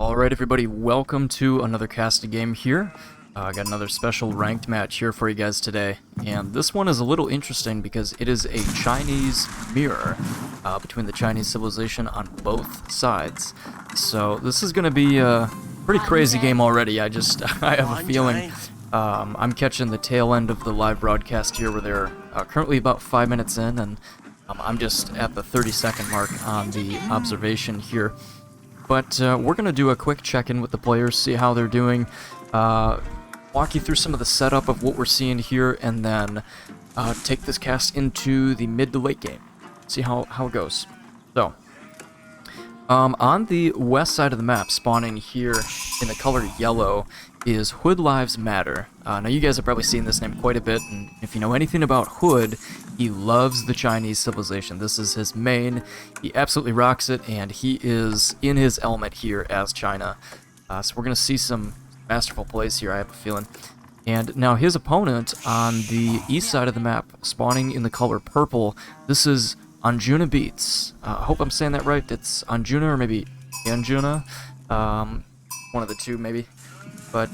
Alright everybody, welcome to another casting game here. I got another special ranked match here for you guys today. And this one is a little interesting because it is a Chinese mirror between the Chinese civilization on both sides. So this is going to be a pretty crazy game already. I have a feeling I'm catching the tail end of the live broadcast here where they're currently about 5 minutes in, and I'm just at the 30-second mark on the observation here. But we're going to do a quick check-in with the players, see how they're doing, walk you through some of the setup of what we're seeing here, and then take this cast into the mid to late game, see how it goes. So, on the west side of the map, spawning here in the color yellow, is Hood Lives Matter. Now you guys have probably seen this name quite a bit, and if you know anything about Hood, he loves the Chinese civilization. This is his main. He absolutely rocks it, and he is in his element here as China. So we're going to see some masterful plays here, I have a feeling. And now his opponent on the east side of the map, spawning in the color purple, this is Anjunabeats. I hope I'm saying that right. It's Anjuna or maybe Anjuna. One of the two, maybe. But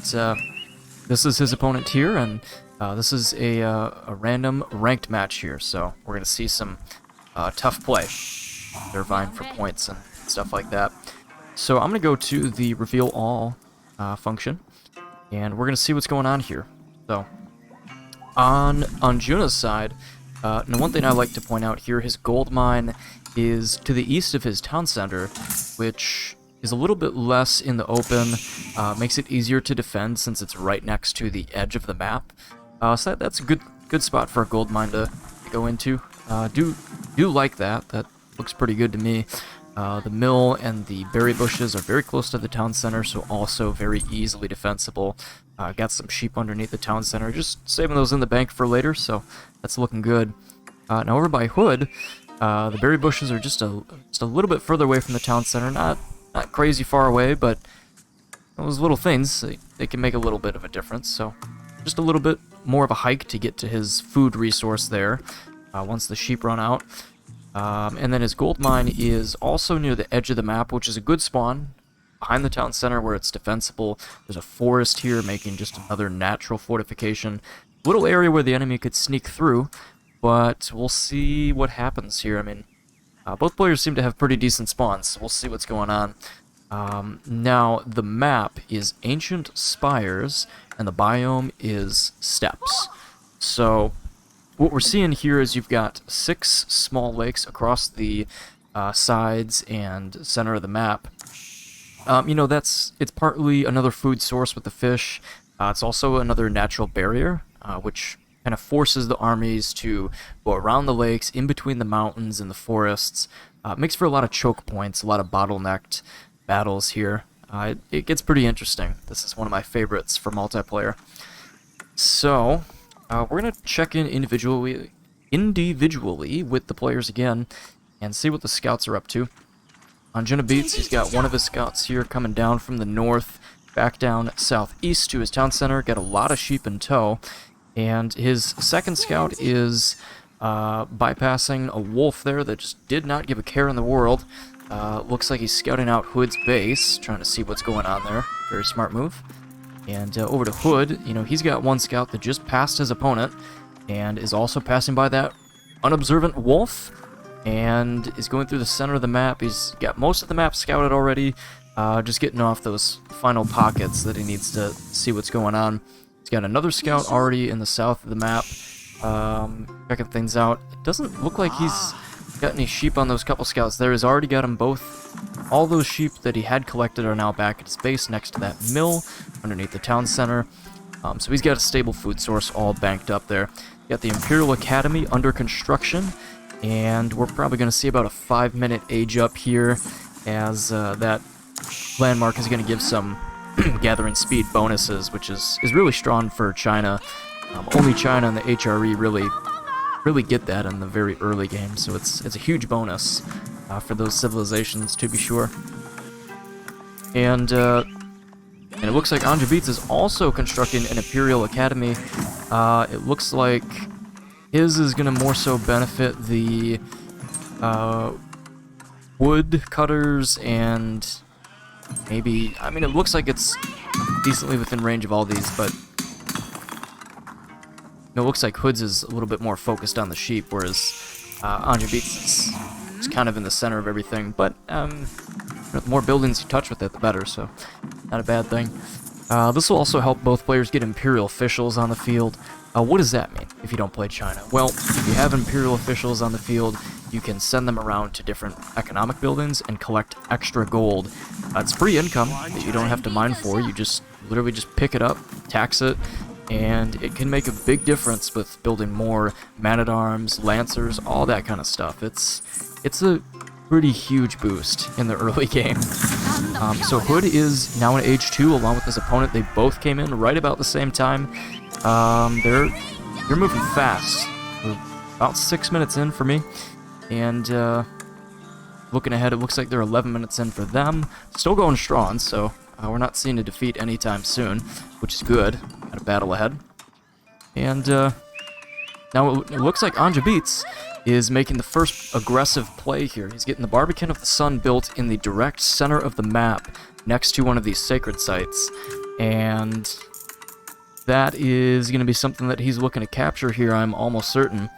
this is his opponent here, and this is a random ranked match here, so we're going to see some tough play. They're vying for points and stuff like that. So I'm going to go to the reveal all function, and we're going to see what's going on here. So on Anjuna's side, now one thing I like to point out here, his gold mine is to the east of his town center, which is a little bit less in the open, makes it easier to defend since it's right next to the edge of the map. So that's a good spot for a gold mine to go into. Do like that. That looks pretty good to me. The mill and the berry bushes are very close to the town center, so also very easily defensible. Got some sheep underneath the town center, just saving those in the bank for later, so that's looking good. Now over by Hood, the berry bushes are just a little bit further away from the town center, not crazy far away, but those little things, they can make a little bit of a difference, so just a little bit more of a hike to get to his food resource there once the sheep run out. And then his gold mine is also near the edge of the map, which is a good spawn behind the town center where it's defensible. There's a forest here, making just another natural fortification. Little area where the enemy could sneak through, but we'll see what happens here. I mean, both players seem to have pretty decent spawns, so we'll see what's going on. Now, the map is Ancient Spires, and the biome is Steppes. So, what we're seeing here is you've got 6 small lakes across the sides and center of the map. You know, it's partly another food source with the fish. It's also another natural barrier, which kind of forces the armies to go around the lakes, in between the mountains and the forests. Makes for a lot of choke points, a lot of bottlenecked battles here. It gets pretty interesting. This is one of my favorites for multiplayer. So, we're going to check in individually with the players again and see what the scouts are up to. Anjunabeats, he's got one of his scouts here coming down from the north, back down southeast to his town center, got a lot of sheep in tow. And his second scout is bypassing a wolf there that just did not give a care in the world. Looks like he's scouting out Hood's base, trying to see what's going on there. Very smart move. And over to Hood, you know, he's got one scout that just passed his opponent and is also passing by that unobservant wolf and is going through the center of the map. He's got most of the map scouted already, just getting off those final pockets that he needs to see what's going on. He's got another scout already in the south of the map, checking things out. It doesn't look like he's got any sheep on those couple scouts there. He's already got them both. All those sheep that he had collected are now back at his base next to that mill underneath the town center. So he's got a stable food source all banked up there. Got the Imperial Academy under construction, and we're probably going to see about a 5-minute age up here as that landmark is going to give some gathering speed bonuses, which is really strong for China. Only China and the HRE really get that in the very early game, so it's a huge bonus for those civilizations, to be sure. And it looks like Anjunabeats is also constructing an Imperial Academy. It looks like his is going to more so benefit the wood cutters and maybe... I mean, it looks like it's decently within range of all these, but... It looks like Hood's is a little bit more focused on the sheep, whereas Anjunabeats is kind of in the center of everything. But the more buildings you touch with it, the better, so not a bad thing. This will also help both players get Imperial officials on the field. What does that mean if you don't play China? Well, if you have Imperial officials on the field, you can send them around to different economic buildings and collect extra gold. It's free income that you don't have to mine for. You just literally just pick it up, tax it, and it can make a big difference with building more man-at-arms, lancers, all that kind of stuff. It's a pretty huge boost in the early game. So Hood is now in Age 2 along with his opponent. They both came in right about the same time. They're moving fast. We're about 6 minutes in for me, and looking ahead, it looks like they're 11 minutes in for them. Still going strong, so we're not seeing a defeat anytime soon, which is good. Got a battle ahead, and now it looks like Anjunabeats is making the first aggressive play here. He's getting the Barbican't of the Sun built in the direct center of the map, next to one of these sacred sites, and that is going to be something that he's looking to capture here, I'm almost certain.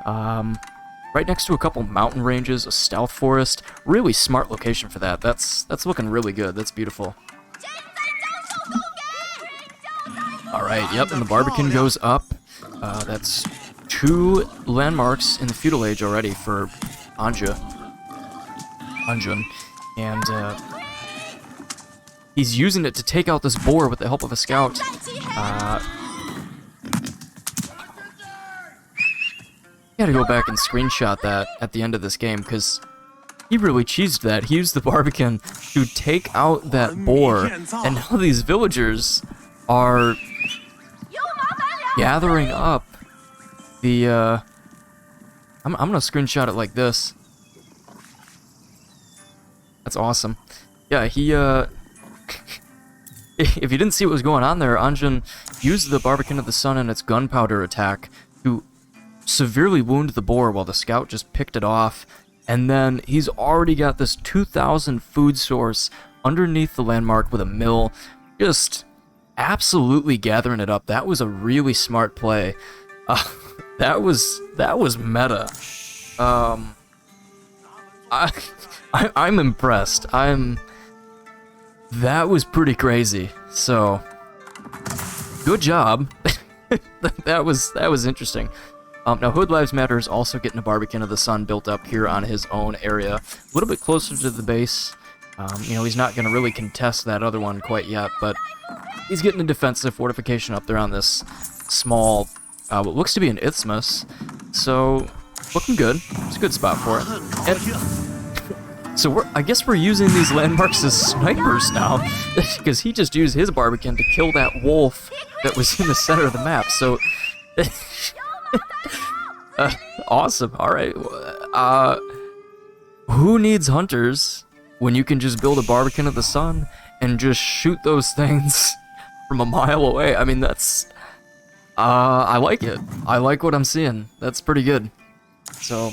Right next to a couple mountain ranges, a stealth forest. Really smart location for that. That's looking really good. That's beautiful. Alright, yep, and the Barbican goes up. That's 2 landmarks in the feudal age already for Anjun. And he's using it to take out this boar with the help of a scout. Gotta go back and screenshot that at the end of this game, because he really cheesed that. He used the Barbican to take out that boar, and now these villagers are gathering up the, I'm gonna screenshot it like this. That's awesome. Yeah, he, if you didn't see what was going on there, Anjun used the Barbican of the Sun and its gunpowder attack to severely wound the boar while the scout just picked it off, and then he's already got this 2,000 food source underneath the landmark with a mill, just absolutely gathering it up. That was a really smart play. That was meta. I'm impressed. That was pretty crazy. So, good job. that was interesting. Now, Hood Lives Matter is also getting a Barbican of the Sun built up here on his own area, a little bit closer to the base. You know, he's not going to really contest that other one quite yet, but he's getting a defensive fortification up there on this small, what looks to be an isthmus. So, looking good. It's a good spot for it. And so I guess we're using these landmarks as snipers now, because he just used his Barbican to kill that wolf that was in the center of the map. So. Awesome. Alright. Who needs hunters when you can just build a Barbican of the Sun and just shoot those things from a mile away? I mean, that's... I like it. I like what I'm seeing. That's pretty good. So,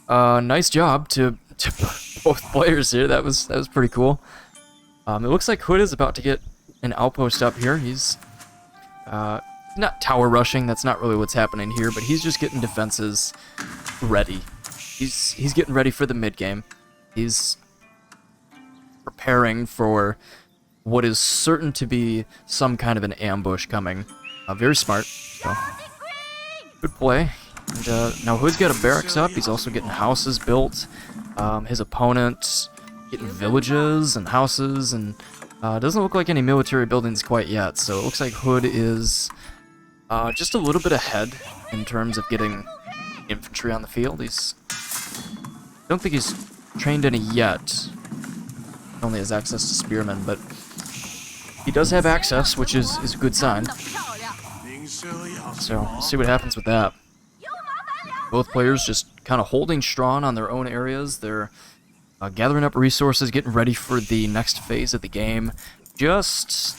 nice job to both players here. That was pretty cool. It looks like Hood is about to get an outpost up here. He's... not tower rushing, that's not really what's happening here, but he's just getting defenses ready. He's getting ready for the mid game. He's preparing for what is certain to be some kind of an ambush coming. Very smart. So, good play. And now Hood's got a barracks up. He's also getting houses built. His opponent getting villages and houses, and doesn't look like any military buildings quite yet. So it looks like Hood is just a little bit ahead in terms of getting infantry on the field. I don't think he's trained any yet. Only has access to spearmen, but he does have access, which is a good sign. So, we'll see what happens with that. Both players just kind of holding strong on their own areas. They're gathering up resources, getting ready for the next phase of the game. Just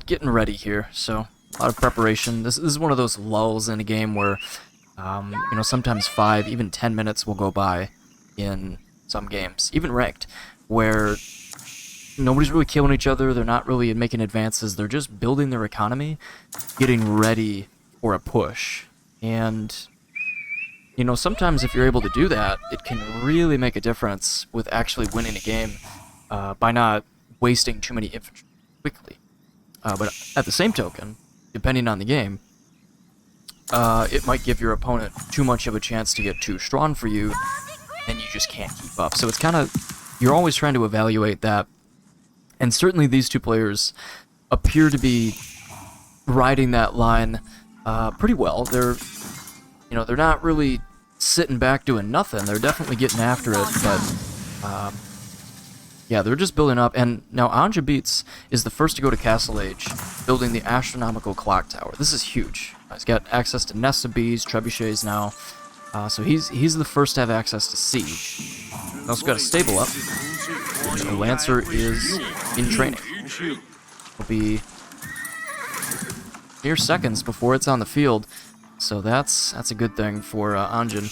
getting ready here, so... a lot of preparation. This is one of those lulls in a game where, you know, sometimes 5, even 10 minutes will go by in some games, even ranked, where nobody's really killing each other. They're not really making advances. They're just building their economy, getting ready for a push. And, you know, sometimes if you're able to do that, it can really make a difference with actually winning a game by not wasting too many infantry quickly. But at the same token, depending on the game, it might give your opponent too much of a chance to get too strong for you, and you just can't keep up. So it's kind of, you're always trying to evaluate that. And certainly these two players appear to be riding that line pretty well. They're, you know, they're not really sitting back doing nothing. They're definitely getting after it, but yeah, they're just building up. And now Anjunabeats is the first to go to Castle Age, building the astronomical clock tower. This is huge. He's got access to nests of bees, trebuchets now, so he's the first to have access to siege. He's also got a stable up. The Lancer is in training. It'll be mere seconds before it's on the field, so that's a good thing for Anjun.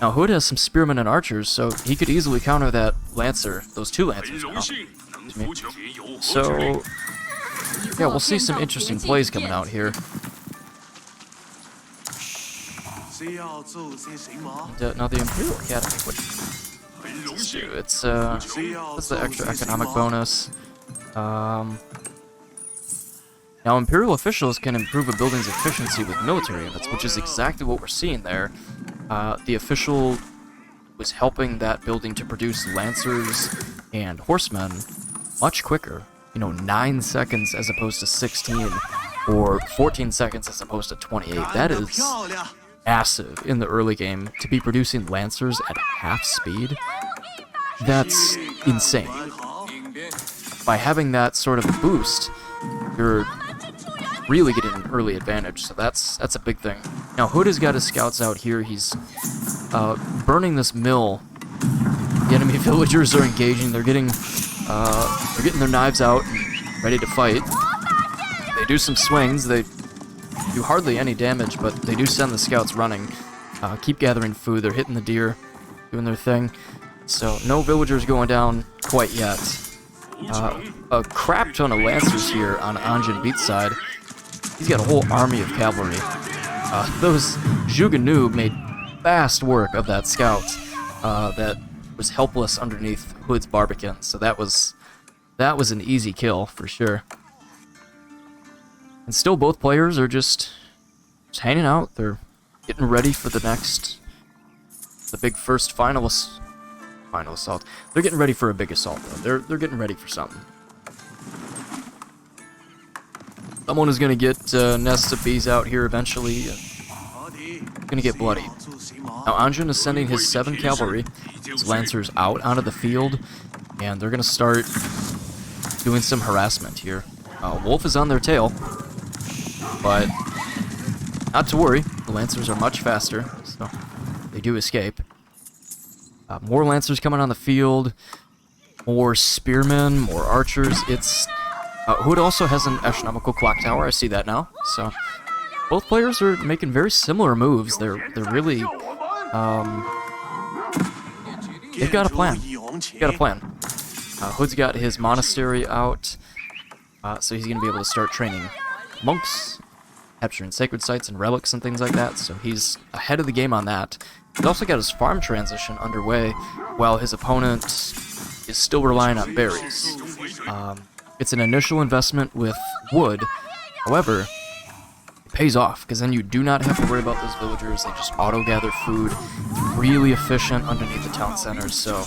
Now Hood has some spearmen and archers, so he could easily counter that Lancer, those two Lancers now. So yeah, we'll see some interesting plays coming out here. And, now the Imperial Academy, which it's that's the extra economic bonus. Now Imperial officials can improve a building's efficiency with military units, which is exactly what we're seeing there. The official was helping that building to produce Lancers and Horsemen much quicker. You know, 9 seconds as opposed to 16, or 14 seconds as opposed to 28. That is massive in the early game to be producing Lancers at half speed. That's insane. By having that sort of a boost, you're really getting an early advantage, so that's a big thing. Now Hood has got his scouts out here. He's burning this mill. The enemy villagers are engaging. They're getting their knives out and ready to fight. They do some swings. They do hardly any damage, but they do send the scouts running. Keep gathering food. They're hitting the deer, doing their thing. So no villagers going down quite yet. A crap ton of Lancers here on Anjunabeats' side. He's got a whole army of cavalry. Those Zhuganu made fast work of that scout that was helpless underneath Hood's Barbican't. So that was an easy kill for sure. And still, both players are just hanging out. They're getting ready for the big first final assault. They're getting ready for a big assault, though. They're getting ready for something. Someone is gonna get nests of bees out here eventually. Gonna get bloody. Now Anjun is sending his 7 cavalry, his Lancers, out onto the field, and they're gonna start doing some harassment here. Wolf is on their tail, but not to worry. The Lancers are much faster, so they do escape. More Lancers coming on the field, more spearmen, more archers. It's Hood also has an astronomical clock tower. I see that now. So both players are making very similar moves. They're really they've got a plan. Hood's got his monastery out, so he's gonna be able to start training monks, capturing sacred sites and relics and things like that. So he's ahead of the game on that. He's also got his farm transition underway, while his opponent is still relying on berries. It's an initial investment with wood, however, it pays off, because then you do not have to worry about those villagers. They just auto-gather food, really efficient underneath the town centers, so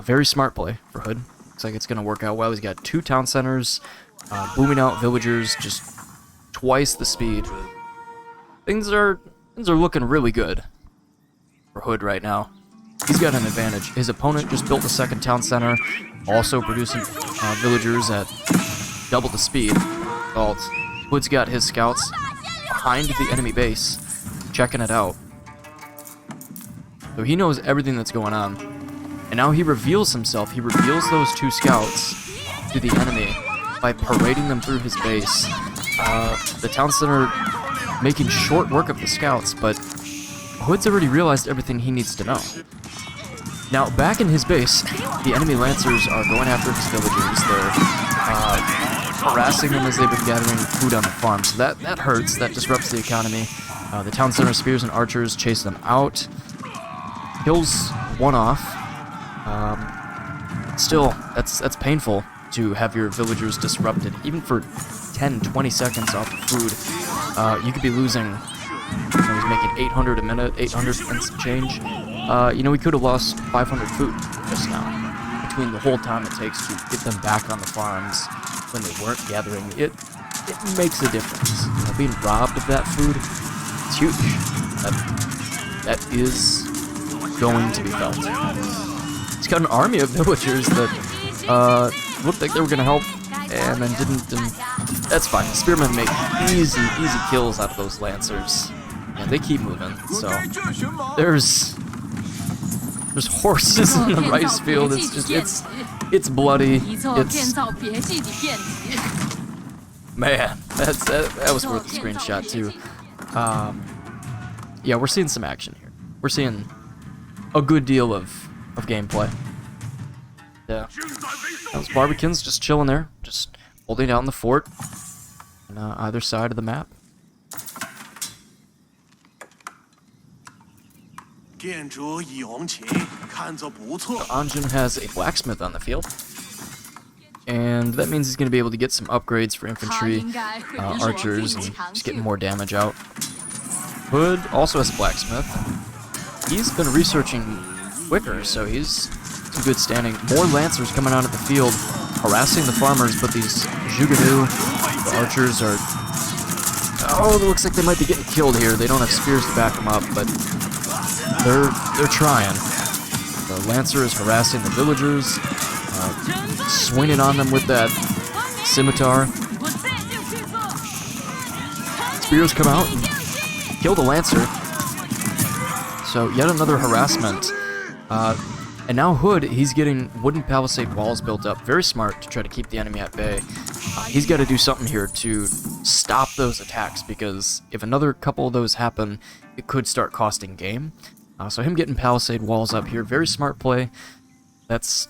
very smart play for Hood. Looks like it's going to work out well. He's got 2 town centers, booming out villagers, just twice the speed. Things are looking really good for Hood right now. He's got an advantage. His opponent just built a 2nd town center, also producing villagers at double the speed. Hood's got his scouts behind the enemy base, checking it out. So he knows everything that's going on. And now he reveals himself. He reveals those 2 scouts to the enemy by parading them through his base. The town center making short work of the scouts, but Hood's already realized everything he needs to know. Now, back in his base, the enemy Lancers are going after his villagers. villagers there, harassing them as they've been gathering food on the farm. So that hurts. That disrupts the economy. The town center spears and archers chase them out. Kills one off. Still, that's painful to have your villagers disrupted, even for 10, 20 seconds off of food. You could be losing, he's making 800 a minute, 800 and some change. We could have lost 500 food just now, between the whole time it takes to get them back on the farms when they weren't gathering. It makes a difference. Being robbed of that food, it's huge. That is going to be felt. He's got an army of villagers that looked like they were going to help and then didn't, and that's fine. The spearmen make easy kills out of those lancers, and they keep moving. So there's horses in the rice field. It's bloody. Man, that was worth the screenshot too. Yeah, we're seeing some action here. We're seeing a good deal of gameplay. Yeah. Those Barbican's just chilling there, just holding down the fort on either side of the map. Anjun has a blacksmith on the field, and that means he's going to be able to get some upgrades for infantry, archers, and just getting more damage out. Hood also has a blacksmith. He's been researching quicker, so he's in good standing. More lancers coming out of the field, harassing the farmers, but these Juganu, the archers, are... Oh, it looks like they might be getting killed here. They don't have spears to back them up, but they're trying. The lancer is harassing the villagers, swinging on them with that scimitar. Spears come out and kill the lancer. So yet another harassment. And now Hood, he's getting wooden palisade walls built up. Very smart to try to keep the enemy at bay. He's got to do something here to stop those attacks, because if another couple of those happen, it could start costing game. So him getting palisade walls up here, very smart play. That's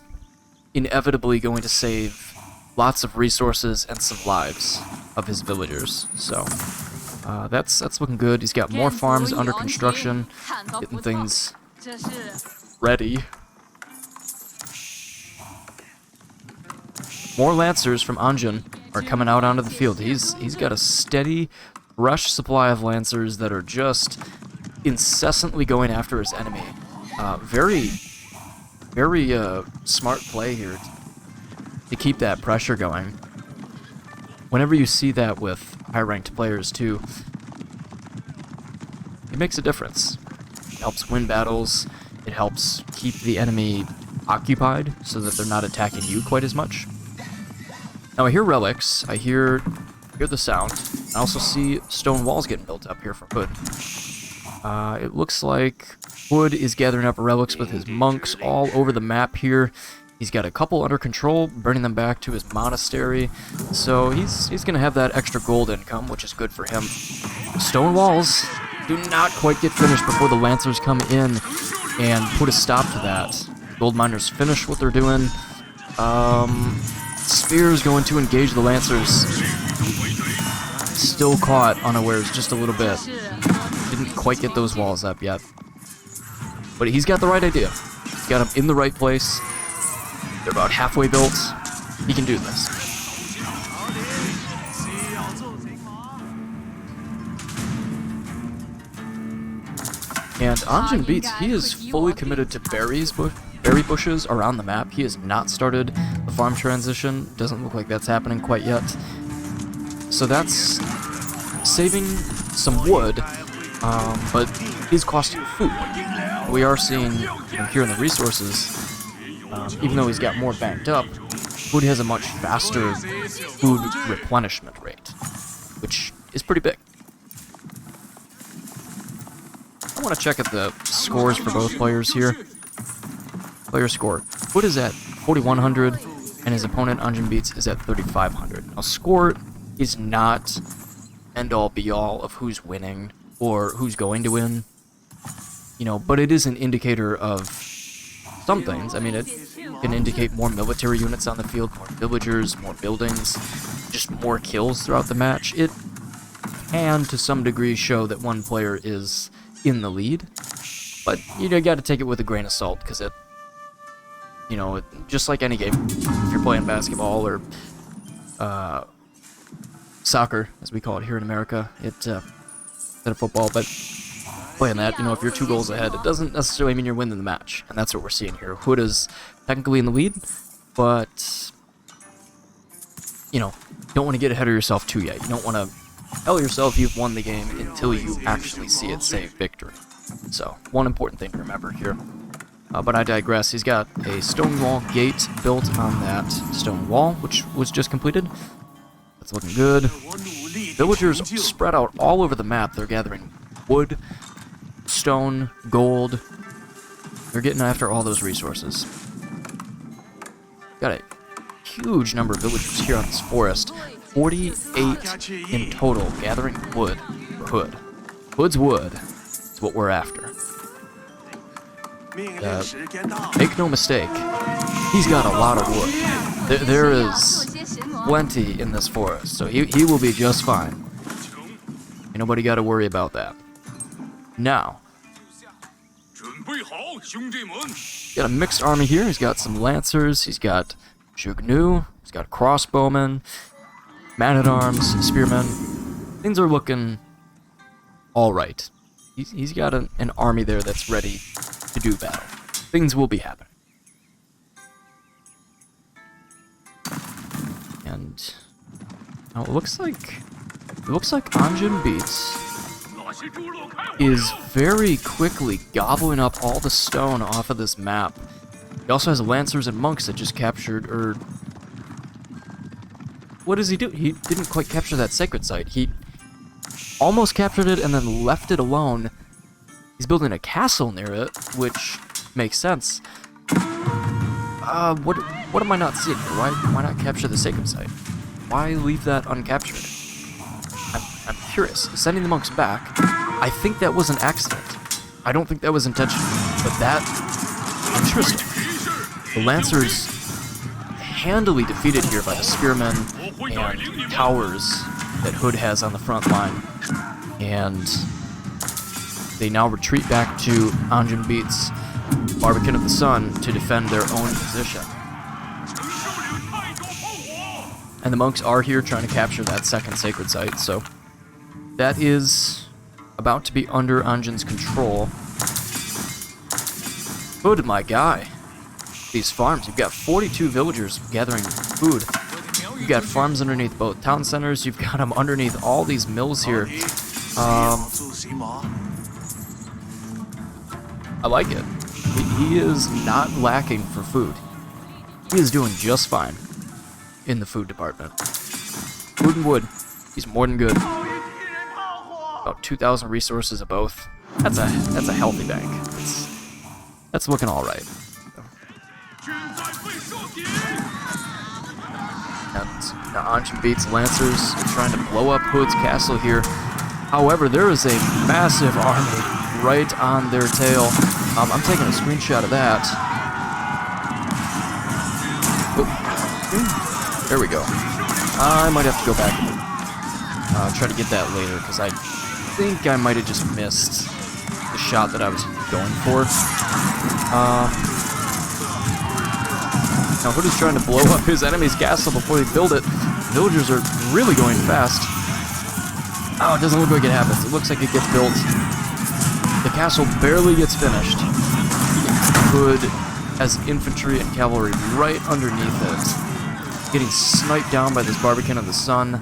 inevitably going to save lots of resources and some lives of his villagers. So that's looking good. He's got more farms under construction, getting things ready. More lancers from Anjun are coming out onto the field. He's got a steady rush supply of lancers that are just incessantly going after his enemy. Very smart play here to keep that pressure going. Whenever you see that with high-ranked players too, it makes a difference. It helps win battles. It helps keep the enemy occupied so that they're not attacking you quite as much. Now I hear relics, I hear the sound. I also see stone walls getting built up here for Hood. It looks like Hood is gathering up relics with his monks all over the map here. He's got a couple under control, bringing them back to his monastery. So he's going to have that extra gold income, which is good for him. Stone walls do not quite get finished before the lancers come in and put a stop to that. Gold miners finish what they're doing. Spears going to engage the lancers. Still caught unawares just a little bit. Didn't quite get those walls up yet. But he's got the right idea. He's got them in the right place. They're about halfway built. He can do this. And Anjunabeats, he is fully committed to berry bushes around the map. He has not started the farm transition. Doesn't look like that's happening quite yet. So that's saving some wood, but is costing food. We are seeing here in the resources, even though he's got more banked up, Hood has a much faster food replenishment rate, which is pretty big. I want to check at the scores for both players here. Player score. Hood is at 4,100, and his opponent, Anjunabeats, is at 3,500. Now, score is not end-all be-all of who's winning or who's going to win, but it is an indicator of some things. I mean, can indicate more military units on the field, more villagers, more buildings, just more kills throughout the match. It can, to some degree, show that one player is in the lead, but you got to take it with a grain of salt, because it, just like any game, if you're playing basketball or soccer, as we call it here in America, instead of football, but playing that, if you're 2 goals ahead, it doesn't necessarily mean you're winning the match, and that's what we're seeing here. Hood is technically in the lead, but, don't want to get ahead of yourself too yet. You don't want to tell yourself you've won the game until you actually see it say victory. So, one important thing to remember here. But I digress. He's got a stone wall gate built on that stone wall, which was just completed. That's looking good. Villagers spread out all over the map. They're gathering wood, stone, gold. They're getting after all those resources. Got a huge number of villagers here on this forest. 48 in total, gathering wood for Hood. Hood's wood is what we're after. Make no mistake, he's got a lot of wood. There is plenty in this forest, so he will be just fine. Ain't nobody got to worry about that. Now, got a mixed army here. He's got some lancers, he's got Jugnu, he's got crossbowmen, man-at-arms, spearmen. Things are looking alright. He's got an army there that's ready to do battle. Things will be happening. And now it looks like Anjunabeats is very quickly gobbling up all the stone off of this map. He also has lancers and monks that just captured, or what does he do? He didn't quite capture that sacred site. He almost captured it and then left it alone. He's building a castle near it, which makes sense. What am I not seeing here? Why not capture the sacred site? Why leave that uncaptured? I'm curious. Sending the monks back, I think that was an accident. I don't think that was intentional, but interesting. The Lancers handily defeated here by the spearmen and towers that Hood has on the front line, and they now retreat back to Anjunabeats, Barbican't of the Sun, to defend their own position. And the monks are here trying to capture that second sacred site, so that is about to be under Anjun's control. Hood, my guy. These farms, you've got 42 villagers gathering food. You've got farms underneath both town centers. You've got them underneath all these mills here. I like it. He is not lacking for food. He is doing just fine in the food department. Food and wood, he's more than good. About 2,000 resources of both. That's a healthy bank. That's looking all right. And now Anjunabeats Lancers trying to blow up Hood's castle here. However, there is a massive army right on their tail. I'm taking a screenshot of that. Oh, there we go. I might have to go back and try to get that later, because I think I might have just missed the shot that I was going for. Now Hood is trying to blow up his enemy's castle before they build it. Villagers are really going fast. Oh, it doesn't look like it happens. It looks like it gets built. The castle barely gets finished. Hood has infantry and cavalry right underneath it, getting sniped down by this Barbican't of the Sun.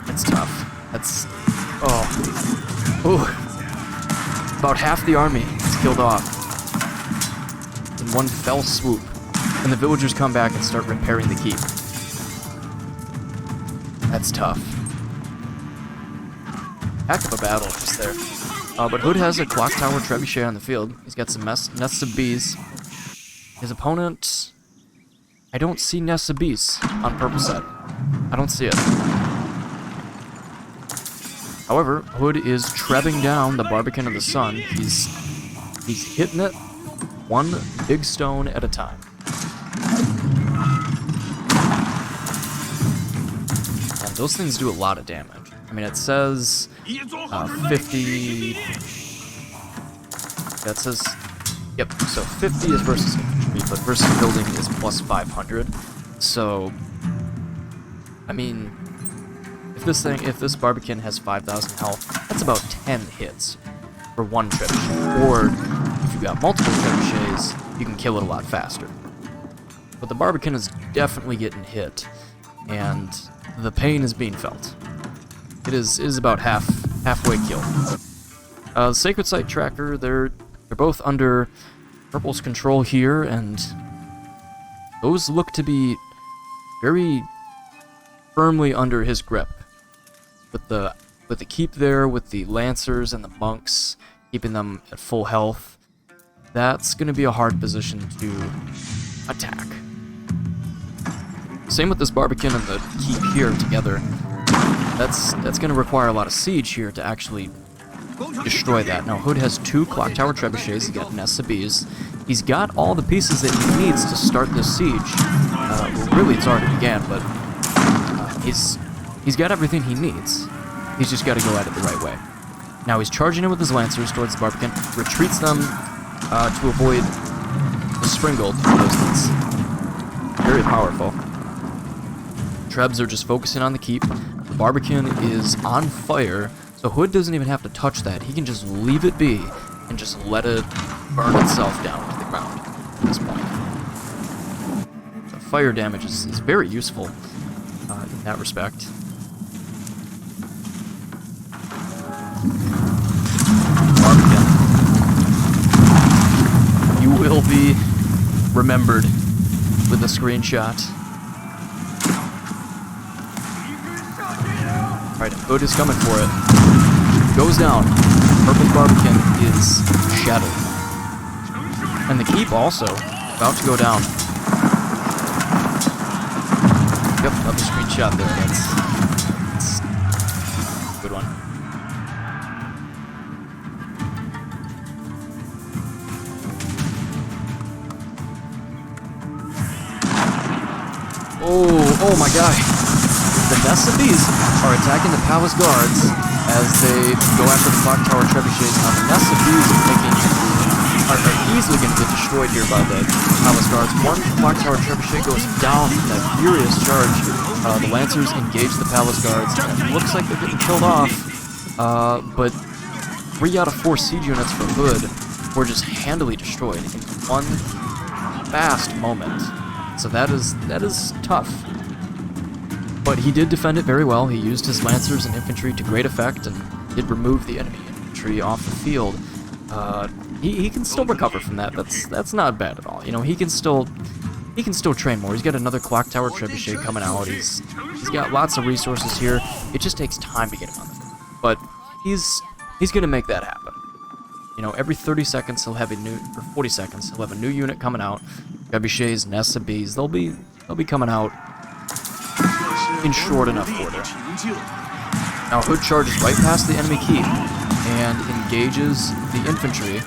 It's tough. That's... oh. About half the army is killed off in one fell swoop, and the villagers come back and start repairing the keep. That's tough. Heck of a battle just there. But Hood has a clock tower trebuchet on the field. He's got some nests of bees. His opponent... I don't see nests of bees on purple set. I don't see it. However, Hood is trebbing down the Barbican't of the Sun. He's hitting it. one big stone at a time. And those things do a lot of damage. I mean, it says 50... That says... Yep, so 50 is versus infantry, but versus building is plus 500. So, I mean, if this Barbican't has 5,000 health, that's about 10 hits for one trebuchet. Or, if you got multiple trebuchets, you can kill it a lot faster. But the Barbican't is definitely getting hit, and the pain is being felt. It is about halfway killed. The Sacred Site Tracker, they're both under Purple's control here, and those look to be very firmly under his grip. With the keep there, with the Lancers and the Monks, keeping them at full health, that's going to be a hard position to attack. Same with this Barbican't and the keep here together. That's going to require a lot of siege here to actually destroy that. Now, Hood has 2 Clock Tower Trebuchets, he's got nests of bees. He's got all the pieces that he needs to start this siege. Well, really, it's already began, but he's got everything he needs. He's just got to go at it the right way. Now, he's charging in with his Lancers towards the Barbican't, retreats them to avoid the Springald resistance. Very powerful. Trebs are just focusing on the keep. The Barbican't is on fire, so Hood doesn't even have to touch that. He can just leave it be and just let it burn itself down to the ground at this point. The fire damage is very useful in that respect. Barbican't, you will be remembered with a screenshot. Alright, Hood is coming for it. Goes down. Purple Barbican't is shattered. And the keep also about to go down. Yep, another screenshot there. That's a good one. Oh my god. The nests of bees are attacking the palace guards as they go after the Clock Tower Trebuchets. Now the nests of bees are easily going to get destroyed here by the palace guards. One Clock Tower Trebuchet goes down from that furious charge. The Lancers engage the palace guards, and it looks like they're getting killed off. But 3 out of 4 siege units for Hood were just handily destroyed in one fast moment. So that is tough. But he did defend it very well. He used his Lancers and infantry to great effect and did remove the enemy infantry off the field. He can still recover from that. That's not bad at all. You know, he can still train more. He's got another Clock Tower Trebuchet coming out. He's got lots of resources here. It just takes time to get him on the field. But he's gonna make that happen. You know, every 30 seconds he'll have a new, or 40 seconds he'll have a new unit coming out. Trebuchets, nests of bees. They'll be coming out in short enough order. Now Hood charges right past the enemy keep and engages the infantry,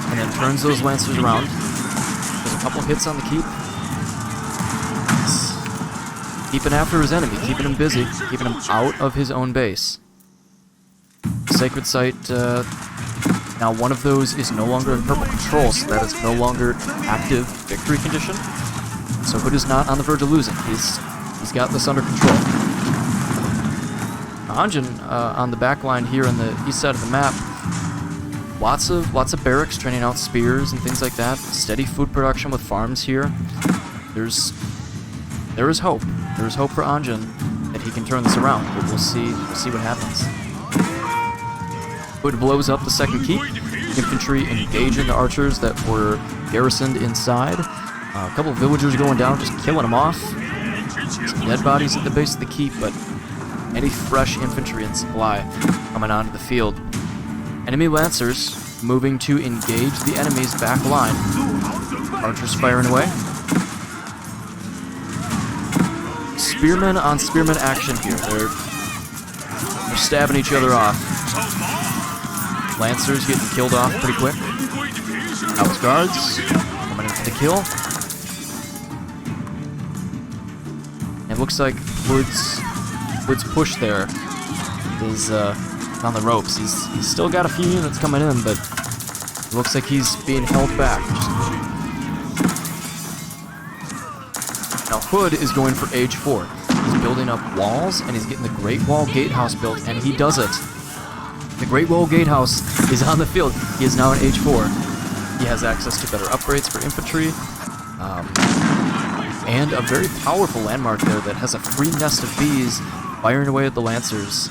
and then turns those Lancers around. There's a couple hits on the keep. He's keeping after his enemy, keeping him busy, keeping him out of his own base. Sacred Site, now one of those is no longer in purple control, so that is no longer active victory condition. So Hood is not on the verge of losing. He's got this under control. Anjun, on the back line here on the east side of the map, lots of barracks training out spears and things like that. Steady food production with farms here. There is hope. There is hope for Anjun that he can turn this around. But we'll see what happens. Hood blows up the second keep. Infantry engaging the archers that were garrisoned inside. A couple of villagers going down, just killing them off. Some dead bodies at the base of the keep, but any fresh infantry and supply coming onto the field. Enemy Lancers moving to engage the enemy's back line. Archers firing away. Spearmen on spearmen action here. They're stabbing each other off. Lancers getting killed off pretty quick. Palace guards coming in for the kill. It looks like Wood's push there is on the ropes. He's still got a few units coming in, but it looks like he's being held back. Now Hood is going for age 4. He's building up walls, and he's getting the Great Wall Gatehouse built, and he does it. The Great Wall Gatehouse is on the field. He is now in age 4. He has access to better upgrades for infantry, and a very powerful landmark there that has a free nest of bees firing away at the Lancers.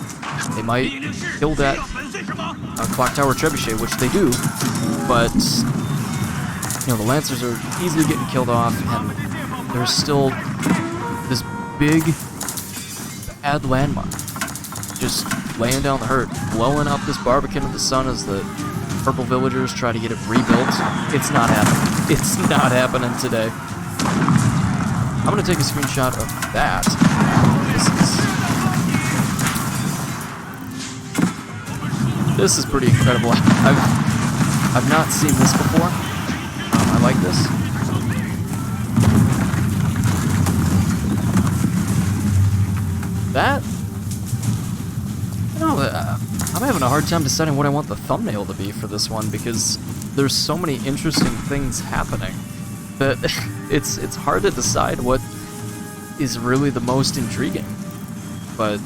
They might kill that Clock Tower Trebuchet, which they do, but you know, the Lancers are easily getting killed off, and there's still this big bad landmark just laying down the hurt, blowing up this Barbican't of the Sun as the purple villagers try to get it rebuilt. It's not happening. It's not happening today. I'm gonna take a screenshot of that. This is pretty incredible. I've not seen this before. I like this. That, you know, I'm having a hard time deciding what I want the thumbnail to be for this one, because there's so many interesting things happening that it's hard to decide what is really the most intriguing. But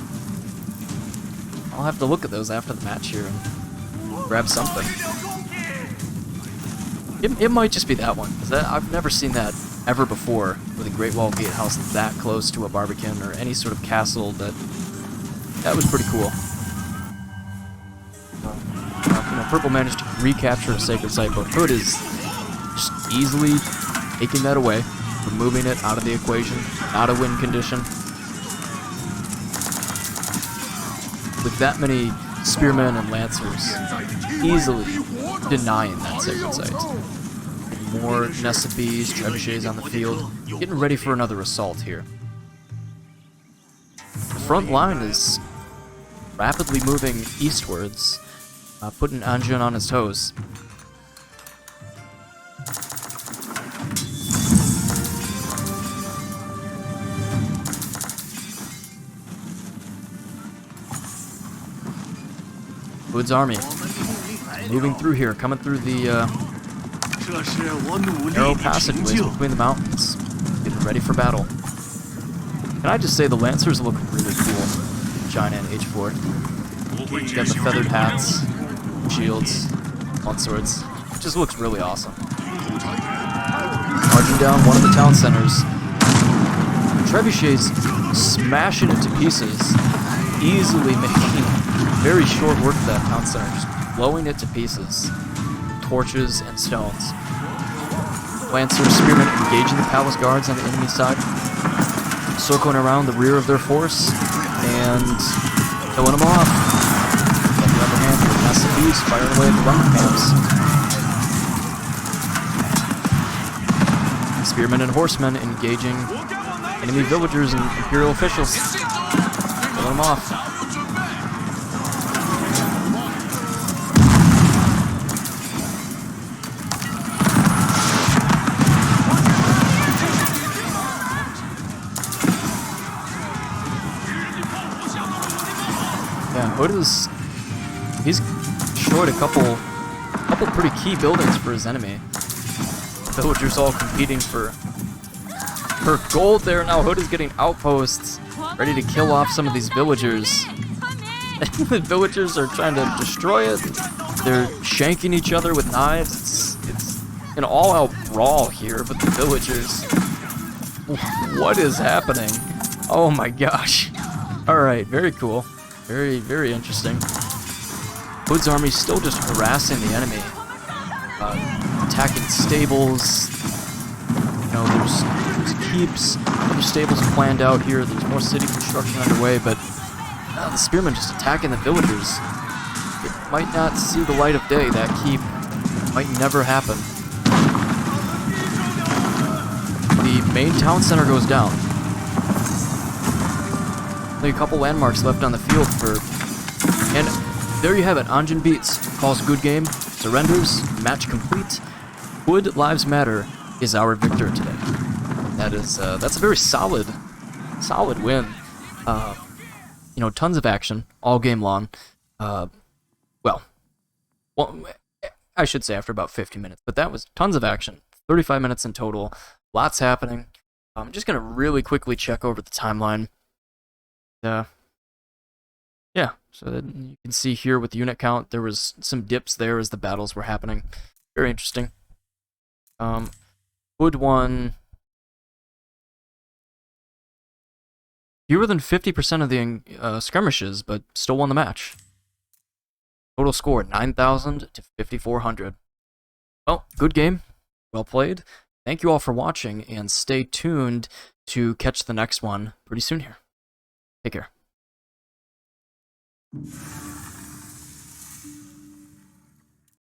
I'll have to look at those after the match here and grab something. It might just be that one, because I've never seen that ever before, with a Great Wall Gatehouse that close to a Barbican't or any sort of castle. That was pretty cool. You know, Purple managed to recapture a sacred site, but Hood is just easily taking that away, removing it out of the equation, not a win condition. With that many spearmen and lancers, easily denying that sacred site. More nests of bees, trebuchets on the field, getting ready for another assault here. The front line is rapidly moving eastwards, putting Anjun on his toes. Hood's army moving through here, coming through the narrow passageways between the mountains, getting ready for battle. Can I just say the Lancers look really cool in China in Age 4. You got the feathered hats, shields, on swords. It just looks really awesome. Marching down one of the town centers. Trebuchets smashing it to pieces, easily making very short work of that town center, just blowing it to pieces. Torches and stones. Lancers, spearmen engaging the palace guards on the enemy side, circling around the rear of their force and killing them off. On the other hand, the massive bees firing away at the running camps. Spearmen and horsemen engaging enemy villagers and Imperial officials, killing them off. Hood he's destroyed a couple pretty key buildings for his enemy. Villagers all competing for gold there. Now Hood is getting outposts, ready to kill off some of these villagers. The villagers are trying to destroy it. They're shanking each other with knives. It's an all-out brawl here, but the villagers... What is happening? Oh my gosh. Alright, very cool. Very, very interesting. Hood's army still just harassing the enemy. Attacking stables. You know, there's keeps. Other stables are planned out here. There's more city construction underway, but the spearmen just attacking the villagers. It might not see the light of day. That keep might never happen. The main town center goes down. A couple landmarks left on the field and there you have it. Anjunabeats calls good game, surrenders, match complete. Would Lives Matter is our victor today. That's a very solid win. You know, tons of action all game long. Well, I should say after about 50 minutes, but that was tons of action. 35 minutes in total. Lots happening. I'm just gonna really quickly check over the timeline. Yeah, so that you can see here with the unit count, there was some dips there as the battles were happening. Very interesting. Wood won fewer than 50% of the skirmishes, but still won the match. Total score 9,000 to 5,400. Well, good game. Well played. Thank you all for watching, and stay tuned to catch the next one pretty soon here. Take care.